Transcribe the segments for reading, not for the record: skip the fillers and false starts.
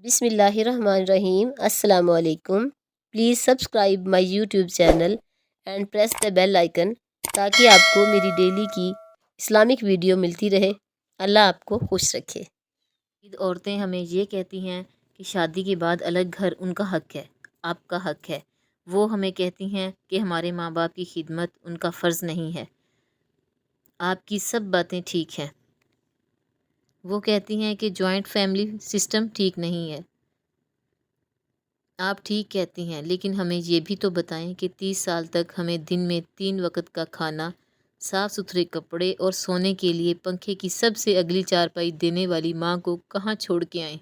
بسم اللہ الرحمن الرحیم۔ السلام علیکم۔ Please subscribe my YouTube channel and press the bell icon تاکہ آپ کو میری ڈیلی کی اسلامک ویڈیو ملتی رہے۔ اللہ آپ کو خوش رکھے۔ عورتیں ہمیں یہ کہتی ہیں کہ شادی کے بعد الگ گھر ان کا حق ہے، آپ کا حق ہے۔ وہ ہمیں کہتی ہیں کہ ہمارے ماں باپ کی خدمت ان کا فرض نہیں ہے۔ آپ کی سب باتیں ٹھیک ہیں۔ وہ کہتی ہیں کہ جوائنٹ فیملی سسٹم ٹھیک نہیں ہے۔ آپ ٹھیک کہتی ہیں، لیکن ہمیں یہ بھی تو بتائیں کہ 30 سال تک ہمیں دن میں 3 وقت کا کھانا، صاف ستھرے کپڑے اور سونے کے لیے پنکھے کی سب سے اگلی چارپائی دینے والی ماں کو کہاں چھوڑ کے آئیں؟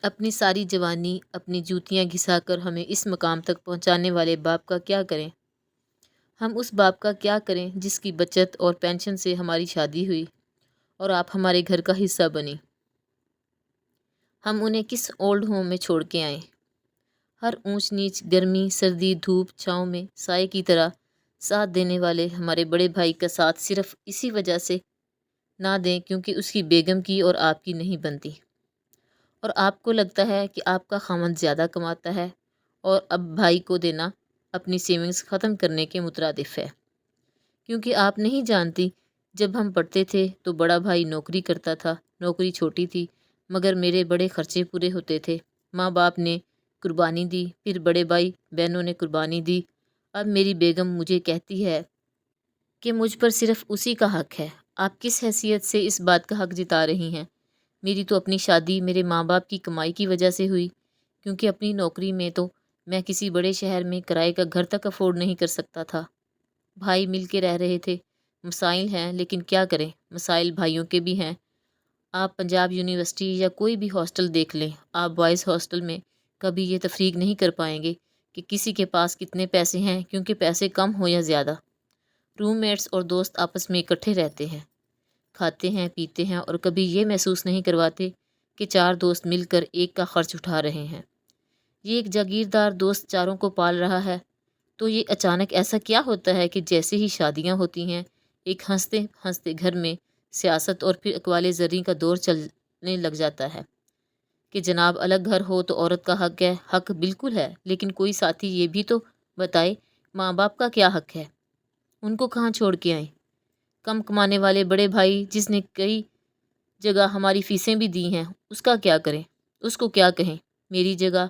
اپنی ساری جوانی اپنی جوتیاں گھسا کر ہمیں اس مقام تک پہنچانے والے باپ کا کیا کریں؟ ہم اس باپ کا کیا کریں جس کی بچت اور پینشن سے ہماری شادی ہوئی اور آپ ہمارے گھر کا حصہ بنی؟ ہم انہیں کس اولڈ ہوم میں چھوڑ کے آئیں؟ ہر اونچ نیچ، گرمی سردی، دھوپ چھاؤں میں سائے کی طرح ساتھ دینے والے ہمارے بڑے بھائی کا ساتھ صرف اسی وجہ سے نہ دیں کیونکہ اس کی بیگم کی اور آپ کی نہیں بنتی، اور آپ کو لگتا ہے کہ آپ کا خاوند زیادہ کماتا ہے اور اب بھائی کو دینا اپنی سیونگز ختم کرنے کے مترادف ہے، کیونکہ آپ نہیں جانتی جب ہم پڑھتے تھے تو بڑا بھائی نوکری کرتا تھا، نوکری چھوٹی تھی مگر میرے بڑے خرچے پورے ہوتے تھے، ماں باپ نے قربانی دی، پھر بڑے بھائی بہنوں نے قربانی دی، اب میری بیگم مجھے کہتی ہے کہ مجھ پر صرف اسی کا حق ہے۔ آپ کس حیثیت سے اس بات کا حق جتا رہی ہیں؟ میری تو اپنی شادی میرے ماں باپ کی کمائی کی وجہ سے ہوئی، کیونکہ اپنی نوکری میں تو میں کسی بڑے شہر میں کرائے کا گھر تک افورڈ نہیں کر سکتا تھا۔ بھائی مل کے رہ رہے تھے، مسائل ہیں لیکن کیا کریں، مسائل بھائیوں کے بھی ہیں۔ آپ پنجاب یونیورسٹی یا کوئی بھی ہاسٹل دیکھ لیں، آپ بوائز ہاسٹل میں کبھی یہ تفریق نہیں کر پائیں گے کہ کسی کے پاس کتنے پیسے ہیں، کیونکہ پیسے کم ہو یا زیادہ، روم میٹس اور دوست آپس میں اکٹھے رہتے ہیں، کھاتے ہیں پیتے ہیں اور کبھی یہ محسوس نہیں کرواتے کہ 4 دوست مل کر ایک کا خرچ اٹھا رہے ہیں۔ یہ ایک جاگیردار دوست چاروں کو پال رہا ہے، تو یہ اچانک ایسا کیا ہوتا ہے کہ جیسے ہی شادیاں ہوتی ہیں ایک ہنستے ہنستے گھر میں سیاست اور پھر اقوال زریں کا دور چلنے لگ جاتا ہے کہ جناب الگ گھر ہو تو عورت کا حق ہے۔ حق بالکل ہے، لیکن کوئی ساتھی یہ بھی تو بتائے ماں باپ کا کیا حق ہے؟ ان کو کہاں چھوڑ کے آئیں؟ کم کمانے والے بڑے بھائی جس نے کئی جگہ ہماری فیسیں بھی دی ہیں، اس کا کیا کریں؟ اس کو کیا کہیں؟ میری جگہ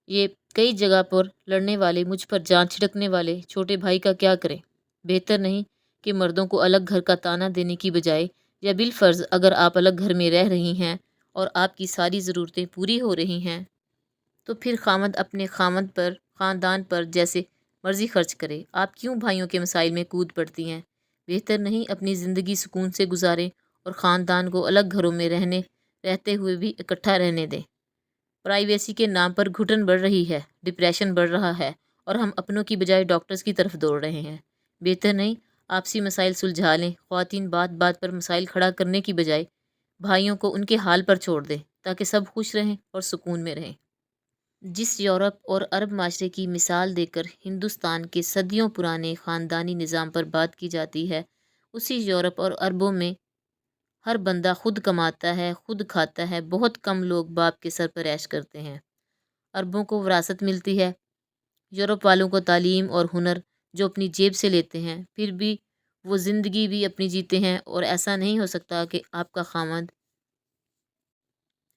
یہ کئی جگہ پر لڑنے والے، مجھ پر جان چھڑکنے والے چھوٹے بھائی کا کیا کریں؟ بہتر نہیں کہ مردوں کو الگ گھر کا تانا دینے کی بجائے، یا بالفرض اگر آپ الگ گھر میں رہ رہی ہیں اور آپ کی ساری ضرورتیں پوری ہو رہی ہیں تو پھر خاوند اپنے خاوند پر، خاندان پر جیسے مرضی خرچ کرے۔ آپ کیوں بھائیوں کے مسائل میں کود پڑتی ہیں؟ بہتر نہیں اپنی زندگی سکون سے گزاریں اور خاندان کو الگ گھروں میں رہتے ہوئے بھی اکٹھا رہنے دیں؟ پرائیویسی کے نام پر گھٹن بڑھ رہی ہے، ڈپریشن بڑھ رہا ہے اور ہم اپنوں کی بجائے ڈاکٹرز کی طرف دوڑ رہے ہیں۔ بہتر نہیں آپسی مسائل سلجھا لیں؟ خواتین بات بات پر مسائل کھڑا کرنے کی بجائے بھائیوں کو ان کے حال پر چھوڑ دیں تاکہ سب خوش رہیں اور سکون میں رہیں۔ جس یورپ اور عرب معاشرے کی مثال دے کر ہندوستان کے صدیوں پرانے خاندانی نظام پر بات کی جاتی ہے، اسی یورپ اور عربوں میں ہر بندہ خود کماتا ہے، خود کھاتا ہے، بہت کم لوگ باپ کے سر پر عیش کرتے ہیں۔ عربوں کو وراثت ملتی ہے، یورپ والوں کو تعلیم اور ہنر جو اپنی جیب سے لیتے ہیں، پھر بھی وہ زندگی بھی اپنی جیتے ہیں، اور ایسا نہیں ہو سکتا کہ آپ کا خاوند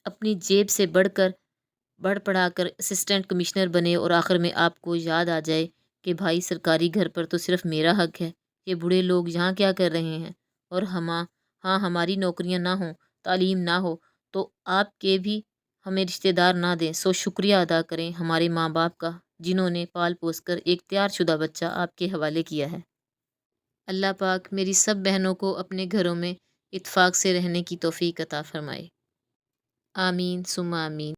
اپنی جیب سے بڑھ پڑھا کر اسسٹنٹ کمشنر بنے اور آخر میں آپ کو یاد آ جائے کہ بھائی سرکاری گھر پر تو صرف میرا حق ہے، یہ بوڑھے لوگ یہاں کیا کر رہے ہیں؟ اور ہاں ہماری نوکریاں نہ ہوں، تعلیم نہ ہو تو آپ کے بھی ہمیں رشتہ دار نہ دیں، سو شکریہ ادا کریں ہمارے ماں باپ کا جنہوں نے پال پوس کر ایک تیار شدہ بچہ آپ کے حوالے کیا ہے۔ اللہ پاک میری سب بہنوں کو اپنے گھروں میں اتفاق سے رہنے کی توفیق عطا فرمائے۔ آمین ثم آمین۔